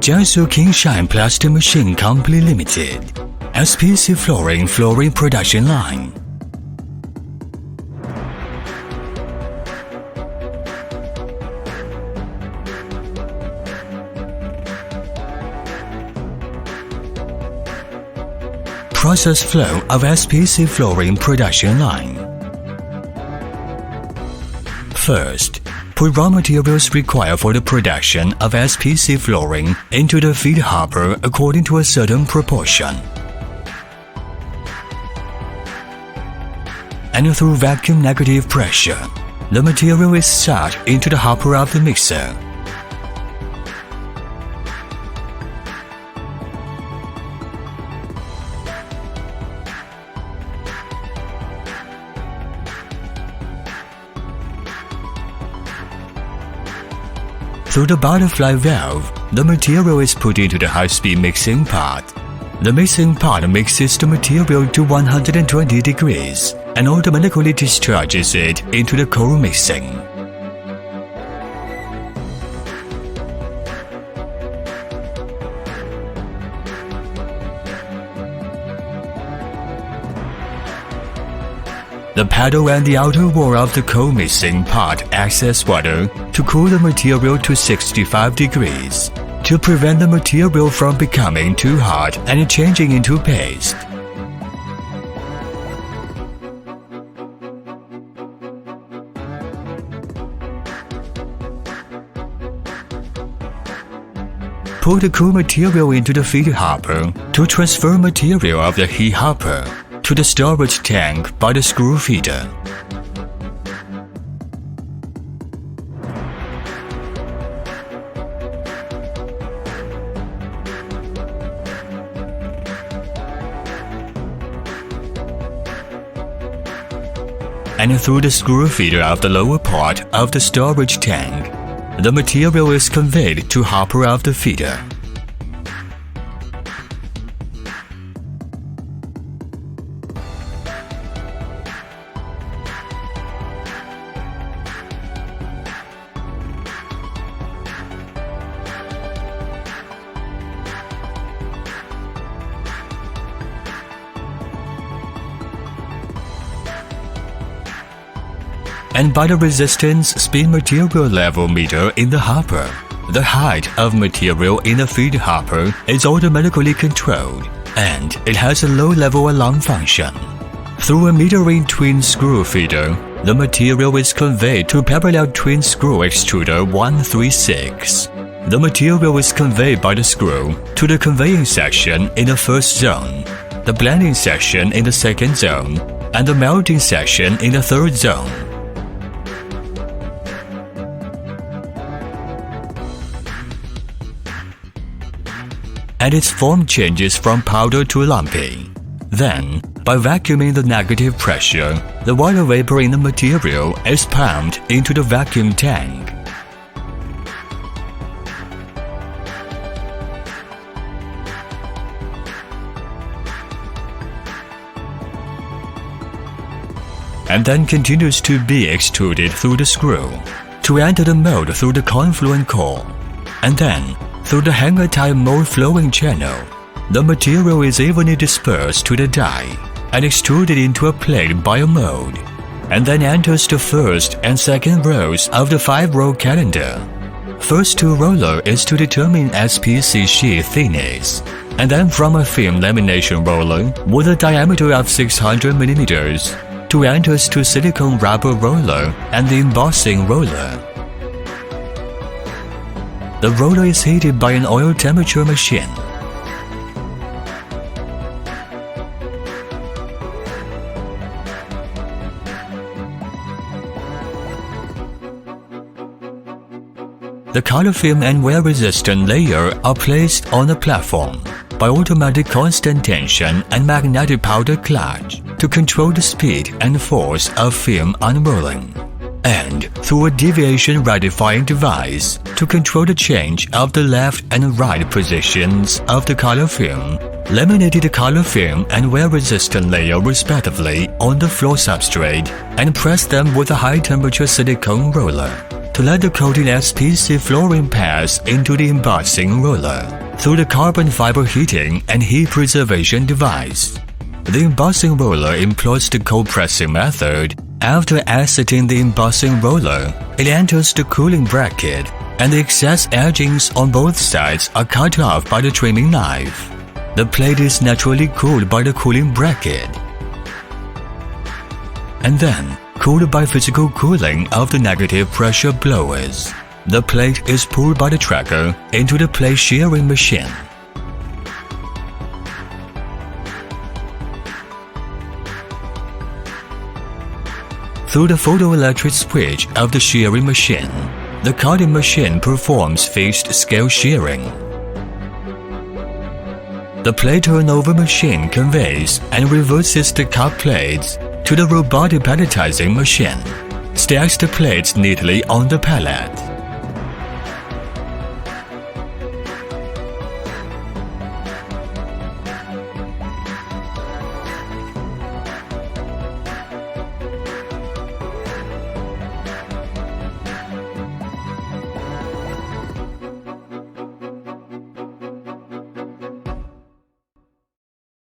Jiangsu Kingshine Plastic Machine Company Limited, SPC Flooring Production Line. Process flow of SPC Flooring Production Line. First, put raw materials required for the production of SPC flooring into the feed hopper according to a certain proportion. And through vacuum negative pressure, the material is sucked into the hopper of the mixer. Through the butterfly valve, the material is put into the high-speed mixing pot. The mixing pot mixes the material to 120 degrees and automatically discharges it into the cold mixing. The paddle and the outer wall of the cold mixing pot access water to cool the material to 65 degrees to prevent the material from becoming too hot and changing into paste. Pour the cool material into the feed hopper to transfer material of the heat hopper to the storage tank by the screw feeder. And through the screw feeder of the lower part of the storage tank, the material is conveyed to hopper of the feeder. And by the resistance speed material level meter in the hopper, the height of material in the feed hopper is automatically controlled, and it has a low-level alarm function. Through a metering twin screw feeder, the material is conveyed to parallel twin screw extruder 136. The material is conveyed by the screw to the conveying section in the first zone, the blending section in the second zone, and the melting section in the third zone. And its form changes from powder to lumpy. Then, by vacuuming the negative pressure, the water vapor in the material is pumped into the vacuum tank. And then continues to be extruded through the screw to enter the mold through the confluent core, and then through the hanger-type mold flowing channel, the material is evenly dispersed to the die and extruded into a plate by a mold, and then enters the first and second rows of the 5-row calendar. First 2 roller is to determine SPC sheet thickness, and then from a film lamination roller with a diameter of 600 mm to enters to silicone rubber roller and the embossing roller. The roller is heated by an oil temperature machine. The color film and wear-resistant layer are placed on the platform by automatic constant tension and magnetic powder clutch to control the speed and force of film unrolling, and through a deviation rectifying device to control the change of the left and right positions of the color film, laminated color film and wear-resistant layer respectively on the floor substrate, and press them with a high-temperature silicone roller. to let the coated SPC flooring pass into the embossing roller through the carbon fiber heating and heat preservation device. The embossing roller employs the cold pressing method. After exiting the embossing roller, it enters the cooling bracket, and the excess edgings on both sides are cut off by the trimming knife. The plate is naturally cooled by the cooling bracket, and then cooled by physical cooling of the negative pressure blowers. The plate is pulled by the tracker into the plate shearing machine. Through the photoelectric switch of the shearing machine, the cutting machine performs fixed scale shearing. The plate turnover machine conveys and reverses the cut plates to the robotic palletizing machine, stacks the plates neatly on the pallet.